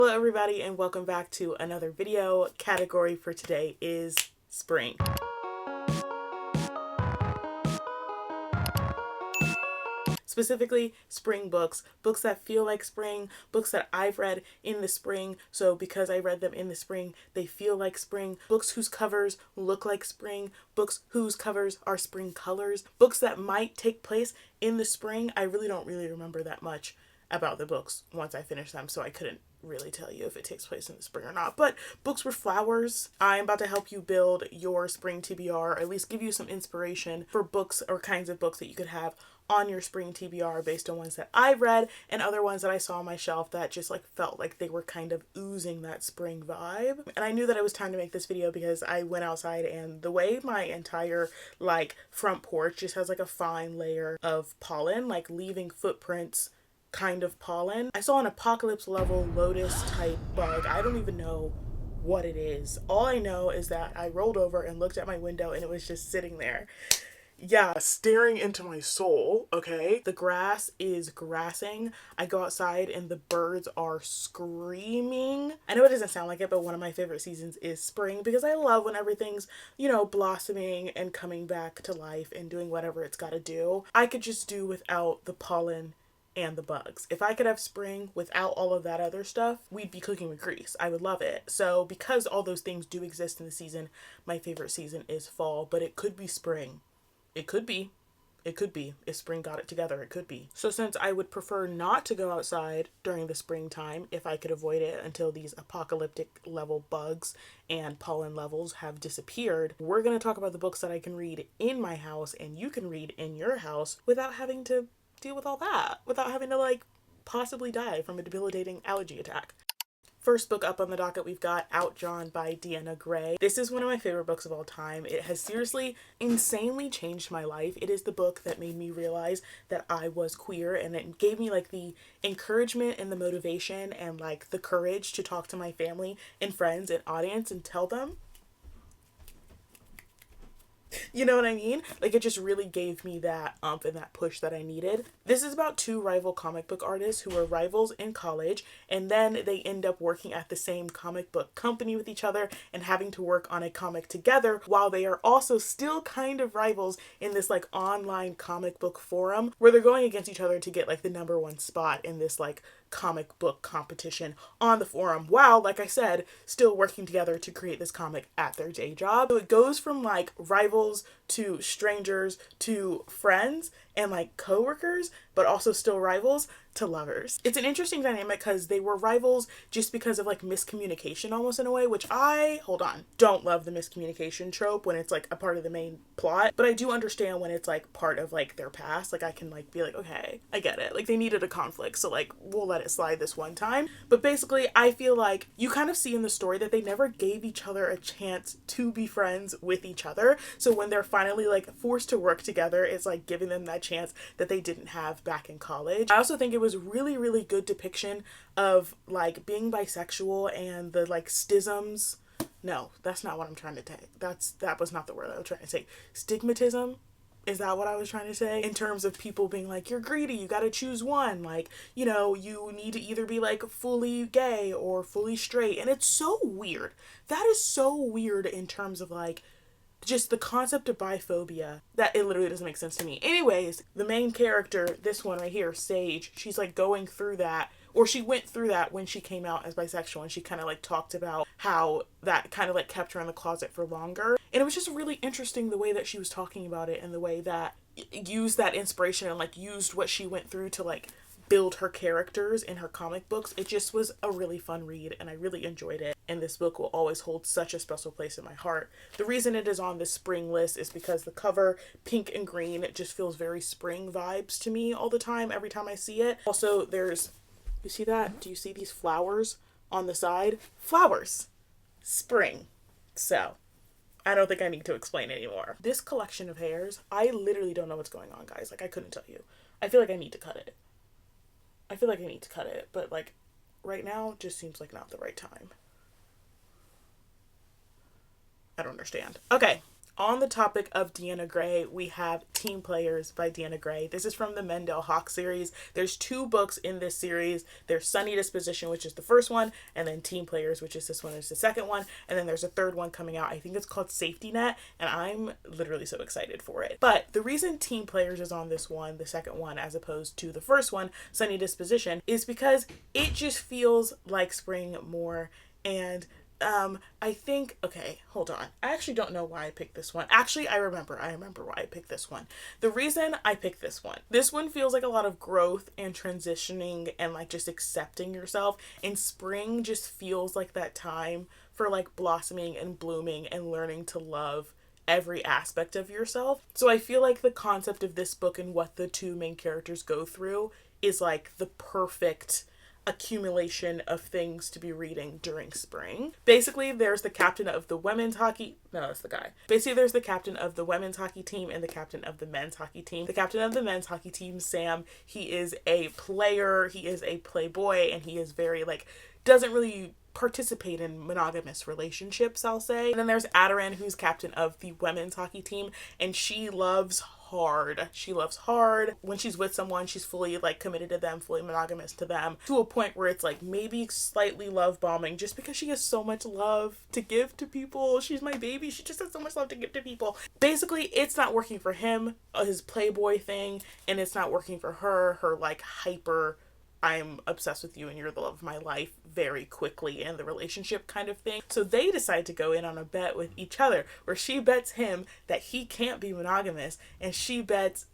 Hello everybody and welcome back to another video. Category for today is spring. Specifically, spring books. Books that feel like spring, books that I've read in the spring, so because I read them in the spring, they feel like spring. Books whose covers look like spring, books whose covers are spring colors, books that might take place in the spring. I don't really remember that much about the books once I finished them, so I couldn't really tell you if it takes place in the spring or not. But books with flowers. I'm about to help you build your spring TBR, or at least give you some inspiration for books or kinds of books that you could have on your spring TBR based on ones that I've read and other ones that I saw on my shelf that just felt like they were kind of oozing that spring vibe. And I knew that it was time to make this video because I went outside and the way my entire front porch just has a fine layer of pollen, leaving footprints kind of pollen. I saw an apocalypse level lotus type bug. I don't even know what it is. All I know is that I rolled over and looked at my window and it was just sitting there. Yeah, staring into my soul, okay? The grass is grassing. I go outside and the birds are screaming. I know it doesn't sound like it, but one of my favorite seasons is spring because I love when everything's, blossoming and coming back to life and doing whatever it's got to do. I could just do without the pollen and the bugs. If I could have spring without all of that other stuff, we'd be cooking with grease. I would love it. So because all those things do exist in the season, my favorite season is fall, but it could be spring. It could be. It could be. If spring got it together, it could be. So since I would prefer not to go outside during the springtime, if I could avoid it until these apocalyptic level bugs and pollen levels have disappeared, we're going to talk about the books that I can read in my house and you can read in your house without having to deal with all that, without having to possibly die from a debilitating allergy attack. First book up on the docket, we've got Outdrawn by Deanna Gray. This is one of my favorite books of all time. It has seriously, insanely changed my life. It is the book that made me realize that I was queer, and it gave me the encouragement and the motivation and the courage to talk to my family and friends and audience and tell them. You know what I mean? It just really gave me that and that push that I needed. This is about two rival comic book artists who were rivals in college, and then they end up working at the same comic book company with each other and having to work on a comic together while they are also still kind of rivals in this online comic book forum where they're going against each other to get the number one spot in this comic book competition on the forum while, like I said, still working together to create this comic at their day job. So it goes from rivals to strangers to friends and co-workers, but also still rivals to lovers. It's an interesting dynamic because they were rivals just because of miscommunication almost in a way, which don't love the miscommunication trope when it's a part of the main plot, but I do understand when it's part of their past. I can be okay, I get it. They needed a conflict, so we'll let it slide this one time. But basically, I feel you kind of see in the story that they never gave each other a chance to be friends with each other. So when they're finally forced to work together, it's giving them that chance that they didn't have back in college. I also think it was really, really good depiction of being bisexual and the schisms. No, that's not what I'm trying to say. That was not the word I was trying to say. Stigmatism. Is that what I was trying to say? In terms of people being you're greedy, you gotta choose one. You need to either be fully gay or fully straight. And it's so weird. That is so weird in terms of just the concept of biphobia, that it literally doesn't make sense to me. Anyways, the main character, this one right here, Sage, she's going through that, or she went through that when she came out as bisexual, and she kind of talked about how that kind of kept her in the closet for longer. And it was just really interesting the way that she was talking about it and the way that used that inspiration and used what she went through to build her characters in her comic books. It just was a really fun read and I really enjoyed it. And this book will always hold such a special place in my heart. The reason it is on this spring list is because the cover, pink and green, it just feels very spring vibes to me all the time, every time I see it. Also, you see that? Do you see these flowers on the side? Flowers. Spring. So, I don't think I need to explain anymore. This collection of hairs, I literally don't know what's going on, guys. I couldn't tell you. I feel I need to cut it. But right now just seems not the right time. I don't understand. Okay, On the topic of Deanna Gray, we have Team Players by Deanna Gray. This is from the Mendel Hawk series. There's 2 books in this series. There's Sunny Disposition, which is the first one, and then Team Players, which is this one, is the second one. And then there's a third one coming out. I think it's called Safety Net, and I'm literally so excited for it. But the reason Team Players is on this one, the second one, as opposed to the first one, Sunny Disposition, is because it just feels like spring more. And I think, okay, hold on. I actually don't know why I picked this one. Actually, I remember why I picked this one. The reason I picked this one feels like a lot of growth and transitioning and like just accepting yourself. And spring just feels like that time for like blossoming and blooming and learning to love every aspect of yourself. So I feel like the concept of this book and what the 2 main characters go through is like the perfect accumulation of things to be reading during spring. Basically, there's the captain of the women's hockey. No, that's the guy. Basically, there's the captain of the women's hockey team and the captain of the men's hockey team. The captain of the men's hockey team, Sam, he is a player, he is a playboy, and he is very, like, doesn't really participate in monogamous relationships, I'll say. And then there's Adoran, who's captain of the women's hockey team, and she loves hard. She loves hard. When she's with someone, she's fully like committed to them, fully monogamous to them, to a point where it's like maybe slightly love bombing just because she has so much love to give to people. She's my baby. She just has so much love to give to people. Basically, it's not working for him, his playboy thing, and it's not working for her like hyper I'm obsessed with you and you're the love of my life very quickly in the relationship kind of thing. So they decide to go in on a bet with each other where she bets him that he can't be monogamous and she bets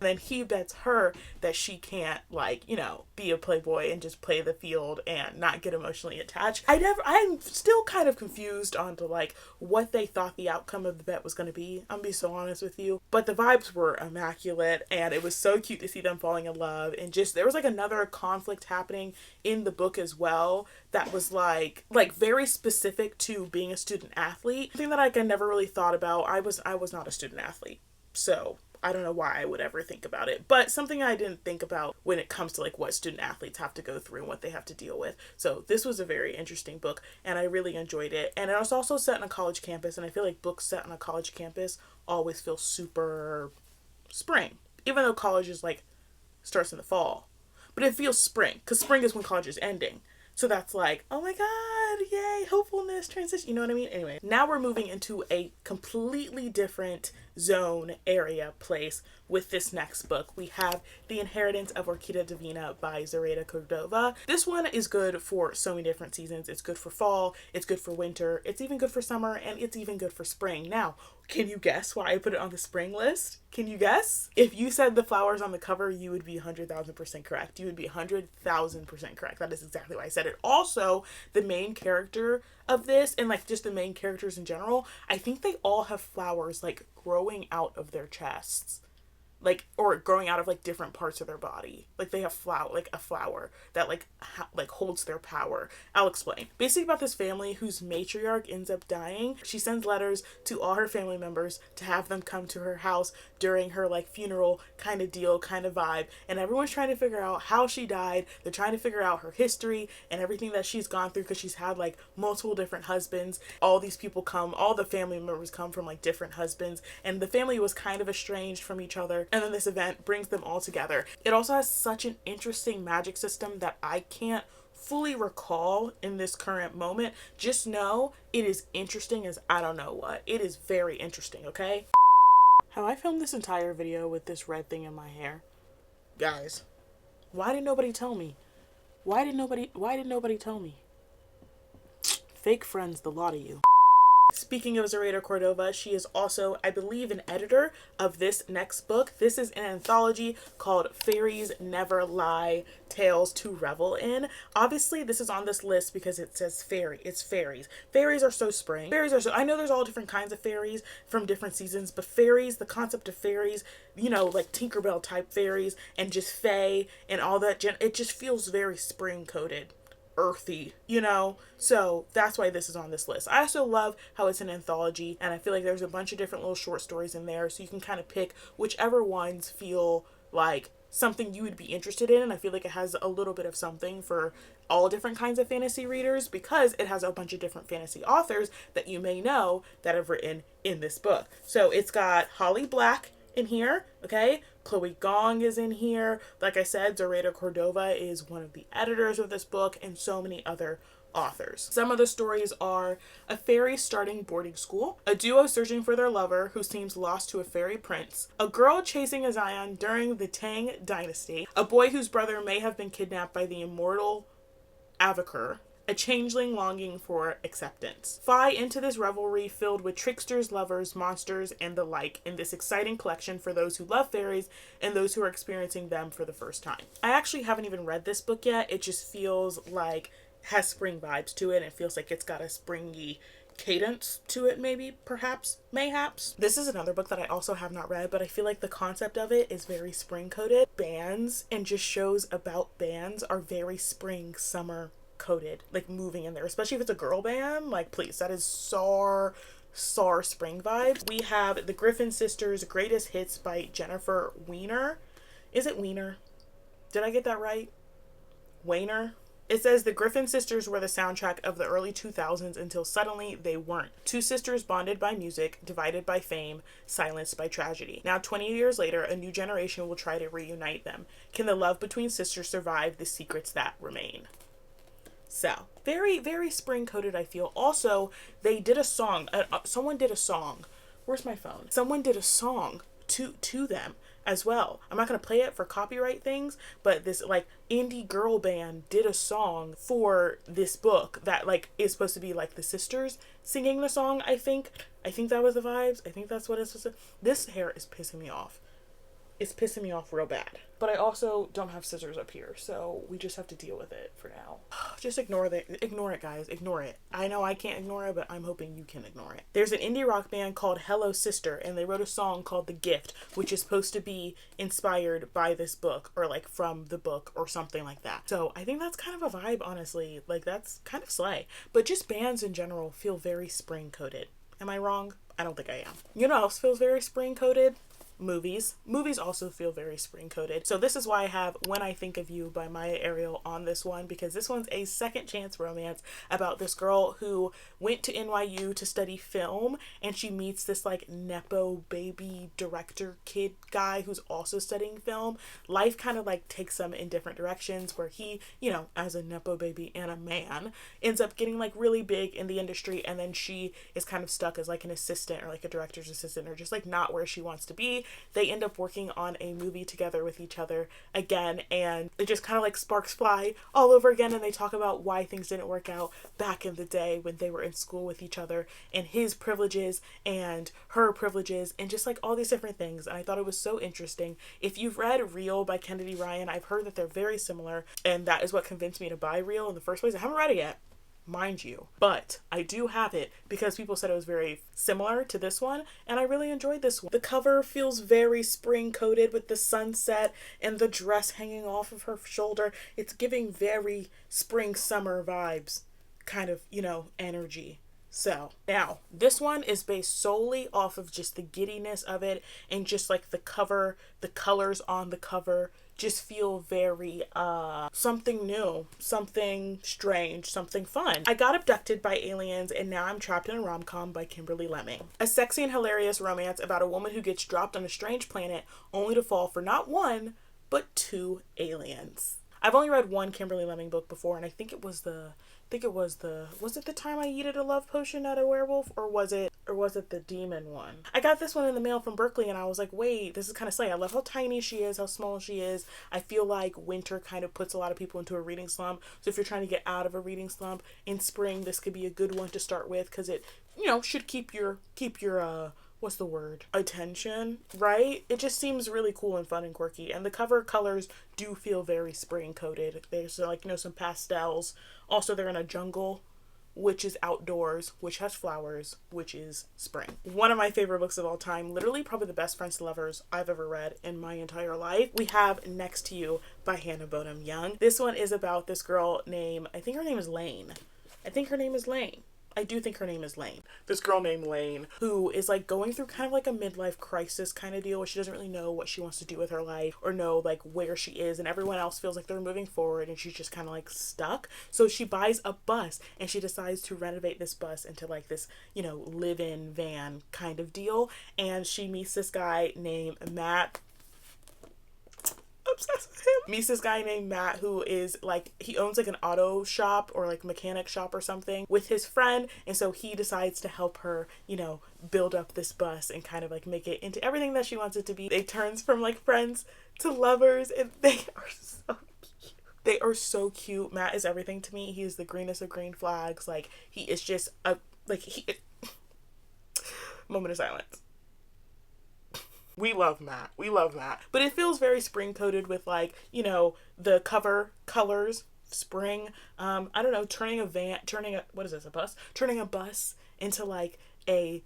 then he bets her that she can't, like, you know, be a playboy and just play the field and not get emotionally attached. I'm still kind of confused on to like what they thought the outcome of the bet was going to be. I'm gonna be so honest with you. But the vibes were immaculate and it was so cute to see them falling in love. And just, there was like another conflict happening in the book as well that was like very specific to being a student athlete. Something that I never really thought about. I was not a student athlete. So I don't know why I would ever think about it, but something I didn't think about when it comes to like what student athletes have to go through and what they have to deal with. So this was a very interesting book and I really enjoyed it. And it was also set on a college campus, and I feel like books set on a college campus always feel super spring, even though college is like starts in the fall, but it feels spring because spring is when college is ending. So that's like, oh my God, yay, hopefulness, transition, you know what I mean? Anyway, now we're moving into a completely different zone, area, place with this next book. We have The Inheritance of Orquidea Divina by Zoraida Cordova. This one is good for so many different seasons. It's good for fall, it's good for winter, it's even good for summer, and it's even good for spring. Now, can you guess why I put it on the spring list? Can you guess? If you said the flowers on the cover, you would be 100,000% correct. You would be 100,000% correct. That is exactly why I said it. Also, the main character of this, and like just the main characters in general, I think they all have flowers like growing out of their chests. Like, or growing out of like different parts of their body. Like they have a flower that like holds their power. I'll explain. Basically about this family whose matriarch ends up dying. She sends letters to all her family members to have them come to her house during her like funeral kind of deal, kind of vibe. And everyone's trying to figure out how she died. They're trying to figure out her history and everything that she's gone through because she's had like multiple different husbands. All these people come, all the family members come from like different husbands, and the family was kind of estranged from each other. And then this event brings them all together. It also has such an interesting magic system that I can't fully recall in this current moment. Just know it is interesting as I don't know what. It is very interesting, okay? Have I filmed this entire video with this red thing in my hair? Guys, why did nobody tell me? Why did nobody tell me? Fake friends, the lot of you. Speaking of Zoraida Cordova, she is also, I believe, an editor of this next book. This is an anthology called Faeries Never Lie, Tales to Revel in. Obviously, this is on this list because it says fairy. It's fairies. Fairies are so spring. I know there's all different kinds of fairies from different seasons, but fairies, the concept of fairies, you know, like Tinkerbell type fairies and just fae and all that, it just feels very spring coded. Earthy, you know, so that's why this is on this list. I also love how it's an anthology, and I feel like there's a bunch of different little short stories in there, so you can kind of pick whichever ones feel like something you would be interested in. And I feel like it has a little bit of something for all different kinds of fantasy readers because it has a bunch of different fantasy authors that you may know that have written in this book. So it's got Holly Black in here, okay? Chloe Gong is in here. Like I said, Zoraida Cordova is one of the editors of this book, and so many other authors. Some of the stories are a fairy starting boarding school, a duo searching for their lover who seems lost to a fairy prince, a girl chasing a Zion during the Tang dynasty, a boy whose brother may have been kidnapped by the immortal Avakur, a changeling longing for acceptance. Fly into this revelry filled with tricksters, lovers, monsters, and the like in this exciting collection for those who love fairies and those who are experiencing them for the first time. I actually haven't even read this book yet. It just feels like has spring vibes to it. It feels like it's got a springy cadence to it, maybe, perhaps, mayhaps. This is another book that I also have not read, but I feel like the concept of it is very spring coded. Bands and just shows about bands are very spring, summer coded, like moving in there, especially if it's a girl band. Like, please, that is so spring vibes. We have the Griffin Sisters Greatest Hits by Jennifer Weiner. Is it Weiner? Did I get that right? Weiner? It says the Griffin sisters were the soundtrack of the early 2000s until suddenly they weren't. Two sisters bonded by music, divided by fame, silenced by tragedy. Now 20 years later, a new generation will try to reunite them. Can the love between sisters survive the secrets that remain? So, very, very spring coded, I feel. Also, they did a song. Someone did a song. Where's my phone? Someone did a song to them as well. I'm not going to play it for copyright things, but this like indie girl band did a song for this book that like is supposed to be like the sisters singing the song. I think that was the vibes. I think that's what it's supposed to. This hair is pissing me off. It's pissing me off real bad. But I also don't have scissors up here, so we just have to deal with it for now. Just ignore it, guys. Ignore it. I know I can't ignore it, but I'm hoping you can ignore it. There's an indie rock band called Hello Sister, and they wrote a song called The Gift, which is supposed to be inspired by this book, or like from the book, or something like that. So I think that's kind of a vibe, honestly. Like, that's kind of slay. But just bands in general feel very spring coded. Am I wrong? I don't think I am. You know what else feels very spring coded? Movies also feel very spring coded. So this is why I have When I Think of You by Maya Ariel on this one, because this one's a second chance romance about this girl who went to NYU to study film, and she meets this like nepo baby director kid guy who's also studying film. Life kind of like takes them in different directions where he, you know, as a nepo baby and a man, ends up getting like really big in the industry, and then she is kind of stuck as like an assistant or like a director's assistant, or just like not where she wants to be. They end up working on a movie together with each other again, and it just kind of like sparks fly all over again, and they talk about why things didn't work out back in the day when they were in school with each other, and his privileges and her privileges, and just like all these different things. And I thought it was so interesting. If you've read Real by Kennedy Ryan, I've heard that they're very similar, and that is what convinced me to buy Real in the first place. I haven't read it yet, mind you, but I do have it because people said it was very similar to this one, and I really enjoyed this one. The cover feels very spring coated with the sunset and the dress hanging off of her shoulder. It's giving very spring summer vibes, kind of, you know, energy. So now this one is based solely off of just the giddiness of it, and just like the cover, the colors on the cover just feel very something new, something strange, something fun. I got abducted by aliens, and now I'm trapped in a rom-com by Kimberly Lemming. A sexy and hilarious romance about a woman who gets dropped on a strange planet only to fall for not one but two aliens. I've only read one Kimberly Lemming book before, and I think it was the was it The Time I Yeeted a Love Potion at a Werewolf, or was it the demon one? I got this one in the mail from Berkeley, and I was like, wait, this is kind of slay. I love how tiny she is, how small she is. I feel like winter kind of puts a lot of people into a reading slump, so if you're trying to get out of a reading slump in spring, this could be a good one to start with, because it, you know, should keep your what's the word? Attention, right? It just seems really cool and fun and quirky. And the cover colors do feel very spring coated. There's like, you know, some pastels. Also, they're in a jungle, which is outdoors, which has flowers, which is spring. One of my favorite books of all time, literally probably the best Friends to Lovers I've ever read in my entire life. We have Next to You by Hannah Bonam Young. This one is about this girl named, I think her name is Lane. I do think her name is Lane. This girl named Lane, who is like going through kind of like a midlife crisis kind of deal where she doesn't really know what she wants to do with her life or know like where she is, and everyone else feels like they're moving forward and she's just kind of like stuck. So she buys a bus and she decides to renovate this bus into like this, you know, live-in van kind of deal. And she meets this guy named Matt. Obsessed with him. Meets this guy named Matt, who is like, he owns like an auto shop or like mechanic shop or something with his friend, and so he decides to help her, you know, build up this bus and kind of like make it into everything that she wants it to be. They turns from like friends to lovers, and they are so cute. They are so cute. Matt is everything to me. He is the greenest of green flags. Like, he is just a, like, moment of silence. We love Matt. We love Matt. But it feels very spring coated with like, you know, the cover colors, spring. I don't know, turning a bus? Turning a bus into like a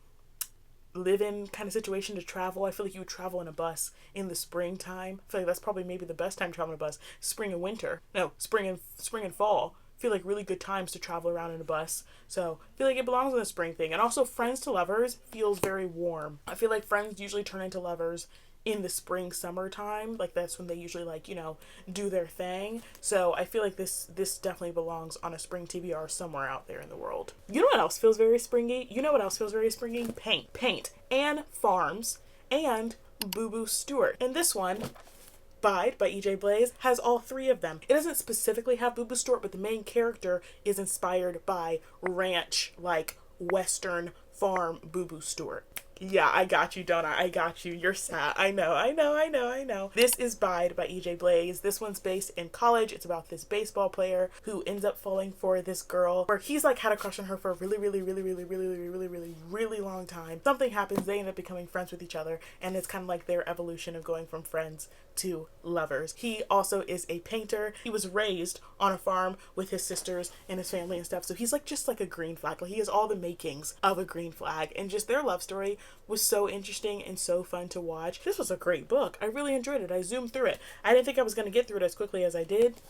live-in kind of situation to travel. I feel like you would travel in a bus in the springtime. I feel like that's probably maybe the best time to travel in a bus. Spring and winter. No, spring and fall. Feel like really good times to travel around in a bus. So I feel like it belongs in the spring thing. And also friends to lovers feels very warm. I feel like friends usually turn into lovers in the spring summertime. Like that's when they usually like, you know, do their thing. So I feel like this definitely belongs on a spring TBR somewhere out there in the world. You know what else feels very springy? You know what else feels very springy? Paint. Anne Farms and Boo Boo Stewart. And this one, by E.J. Blaze, has all three of them. It doesn't specifically have Boo Boo Stewart, but the main character is inspired by ranch, like Western farm Boo Boo Stewart. Yeah, I got you, don't I? I got you. You're sad. I know. This is by E.J. Blaze. This one's based in college. It's about this baseball player who ends up falling for this girl where he's like had a crush on her for a really long time. Something happens. They end up becoming friends with each other, and it's kind of like their evolution of going from friends to lovers. He also is a painter. He was raised on a farm with his sisters and his family and stuff. So he's like just like a green flag. Like he has all the makings of a green flag, and just their love story was so interesting and so fun to watch. This was a great book. I really enjoyed it. I zoomed through it. I didn't think I was going to get through it as quickly as I did,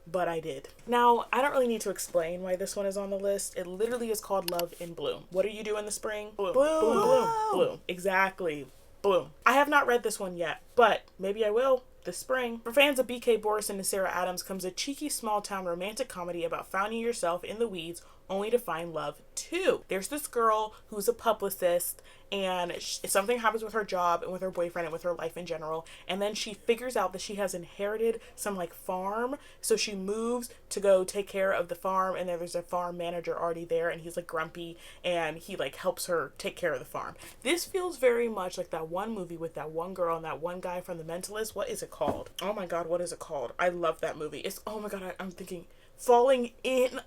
but I did. Now, I don't really need to explain why this one is on the list. It literally is called Love in Bloom. What do you do in the spring? Bloom. Bloom. Exactly. Bloom. I have not read this one yet, but maybe I will this spring. For fans of B.K. Borison and Sera Adams comes a cheeky small-town romantic comedy about finding yourself in the weeds only to find love too. There's this girl who's a publicist, and something happens with her job and with her boyfriend and with her life in general, and then she figures out that she has inherited some like farm, so she moves to go take care of the farm, and then there's a farm manager already there, and he's like grumpy, and he like helps her take care of the farm. This feels very much like that one movie with that one girl and that one guy from The Mentalist. What is it called? Oh my god, what is it called? I love that movie. It's, oh my god, I'm thinking Falling in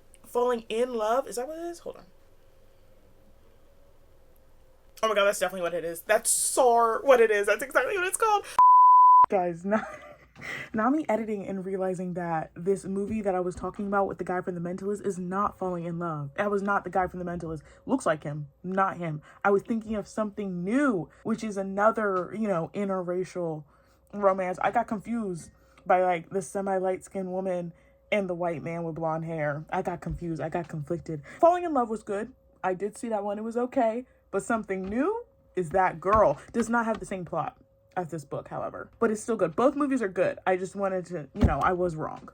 Love. Is that what it is? Hold on. Oh my god, that's definitely what it is. That's what it is. That's exactly what it's called. Guys, now me editing and realizing that this movie that I was talking about with the guy from The Mentalist is not Falling in Love. That was not the guy from The Mentalist. Looks like him, not him. I was thinking of something new, which is another, you know, interracial romance. I got confused by like the semi-light-skinned woman and the white man with blonde hair. I got confused. I got conflicted. Falling in Love was good. I did see that one. It was okay. But Something New is that girl. Does not have the same plot as this book, however. But it's still good. Both movies are good. I just wanted to, you know, I was wrong.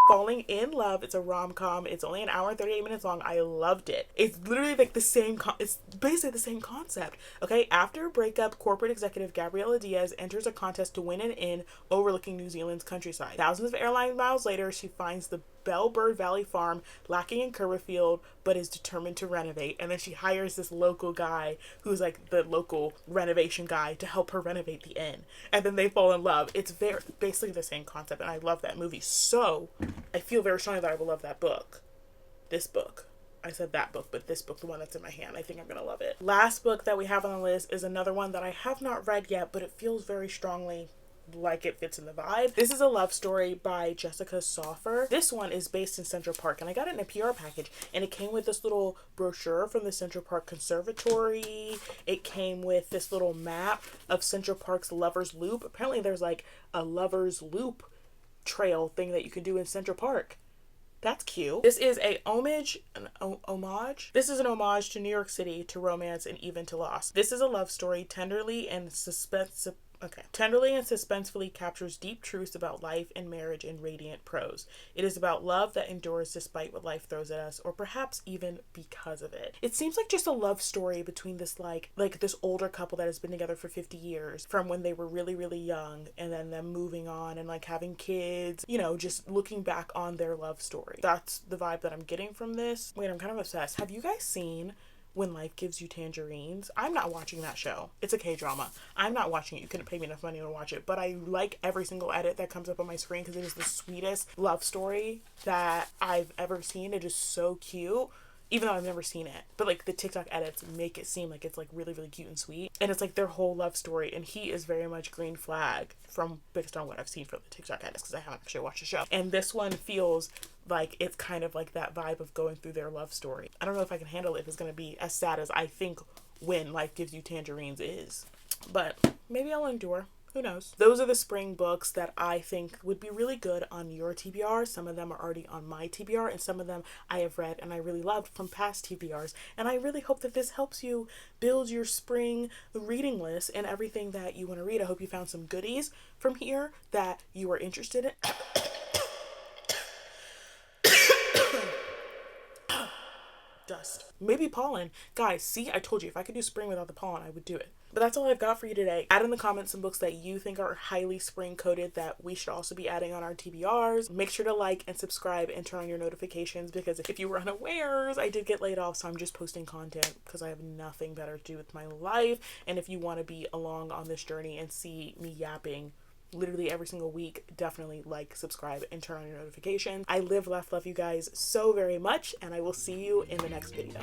Falling in Love. It's a rom-com. It's only an hour and 38 minutes long. I loved it. It's literally like the same, it's basically the same concept. Okay, after a breakup, corporate executive Gabriela Diaz enters a contest to win an inn overlooking New Zealand's countryside. Thousands of airline miles later, she finds the Bellbird Valley farm lacking in Curverfield, but is determined to renovate. And then she hires this local guy who's like the local renovation guy to help her renovate the inn. And then they fall in love. It's basically the same concept, and I love that movie. So I feel very strongly that I will love that book. This book. I said that book, but this book, the one that's in my hand, I think I'm gonna love it. Last book that we have on the list is another one that I have not read yet, but it feels very strongly like it fits in the vibe. This is a love story by Jessica Soffer. This one is based in Central Park, and I got it in a PR package, and it came with this little brochure from the Central Park Conservatory. It came with this little map of Central Park's Lover's Loop. Apparently there's like a Lover's Loop trail thing that you can do in Central Park. That's cute. This is a homage. This is an homage to New York City, to romance, and even to loss. This is a love story tenderly and tenderly and suspensefully captures deep truths about life and marriage in radiant prose. It is about love that endures despite what life throws at us, or perhaps even because of it. It seems like just a love story between this like this older couple that has been together for 50 years from when they were really, really young, and then them moving on and like having kids, you know, just looking back on their love story. That's the vibe that I'm getting from this. Wait, I'm kind of obsessed. Have you guys seen When Life Gives You Tangerines? I'm not watching that show. It's a K-drama. I'm not watching it. You couldn't pay me enough money to watch it. But I like every single edit that comes up on my screen because it is the sweetest love story that I've ever seen. It is so cute. Even though I've never seen it. But like the TikTok edits make it seem like it's like really, really cute and sweet. And it's like their whole love story. And he is very much green flag based on what I've seen from the TikTok edits, because I haven't actually watched the show. And this one feels like it's kind of like that vibe of going through their love story. I don't know if I can handle it if it's going to be as sad as I think When Life Gives You Tangerines is. But maybe I'll endure. Who knows? Those are the spring books that I think would be really good on your TBR. Some of them are already on my TBR, and some of them I have read and I really loved from past TBRs. And I really hope that this helps you build your spring reading list and everything that you want to read. I hope you found some goodies from here that you are interested in. Dust. Maybe pollen. Guys, see, I told you, if I could do spring without the pollen, I would do it. But that's all I've got for you today. Add in the comments some books that you think are highly spring coded that we should also be adding on our TBRs. Make sure to like and subscribe and turn on your notifications, because if you were unawares, I did get laid off, so I'm just posting content because I have nothing better to do with my life. And if you want to be along on this journey and see me yapping literally every single week, definitely like, subscribe, and turn on your notifications. I live, laugh, love you guys so very much, and I will see you in the next video.